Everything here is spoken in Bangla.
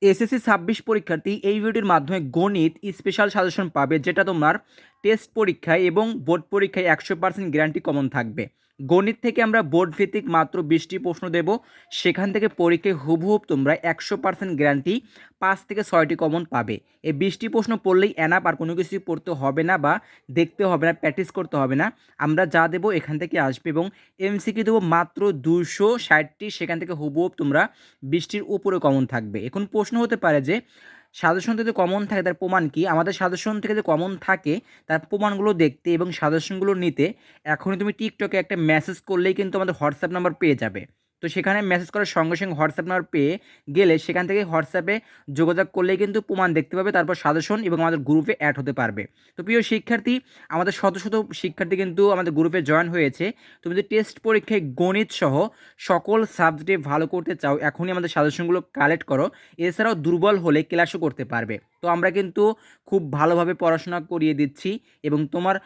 এসএসসি ২৬ পরীক্ষার্থী এই ভিডিওর মাধ্যমে গণিত স্পেশাল সাজেশন পাবে, যেটা তোমার টেস্ট পরীক্ষায় এবং বোর্ড পরীক্ষায় ১০০% গ্যারান্টি কমন থাকবে। গণিত থেকে আমরা বোর্ড ভিত্তিক মাত্র ২০টি প্রশ্ন দেব, সেখান থেকে পরীক্ষায় হুবহুব তোমরা ১০০% গ্যারান্টি ৫ থেকে ৬টি কমন পাবে। এই ২০টি প্রশ্ন পড়লেই এনাফ, আর কোনো কিছুই পড়তে হবে না বা দেখতে হবে না, প্র্যাকটিস করতে হবে না। আমরা যা দেবো এখান থেকে আসবে, এবং এমসিকিউ দেবো মাত্র ২৬০টি, সেখান থেকে হুবহুব তোমরা ২০টির উপরে কমন থাকবে। এখন প্রশ্ন হতে পারে যে সাজেশন থেকে কমন থাকে তার প্রমাণ কি? আমাদের সাজেশন থেকে যে কমন থাকে তার প্রমাণগুলো দেখতে এবং সাজেশনগুলো নিতে এখনই তুমি টিকটকে একটা মেসেজ করলেই কিন্তু আমাদের হোয়াটসঅ্যাপ নাম্বার পেয়ে যাবে। তো সেখানে মেসেজ করার সঙ্গে সঙ্গে হোয়াটসঅ্যাপ নাম্বার পেয়ে গেলে সেখান থেকে হোয়াটসঅ্যাপে যোগাযোগ করলেই কিন্তু প্রমাণ দেখতে পাবে, তারপর সাজেশন এবং আমাদের গ্রুপে অ্যাড হতে পারবে। তো প্রিয় শিক্ষার্থী, আমাদের শত শত শিক্ষার্থী কিন্তু আমাদের গ্রুপে জয়েন হয়েছে। তুমি যদি টেস্ট পরীক্ষায় গণিত সহ সকল সাবজেক্টে ভালো করতে চাও, এখনই আমাদের সাজেশনগুলো কালেক্ট করো। এছাড়াও দুর্বল হলে ক্লাসও করতে পারবে। তো আমরা কিন্তু খুব ভালোভাবে পড়াশোনা করিয়ে দিচ্ছি, এবং তোমার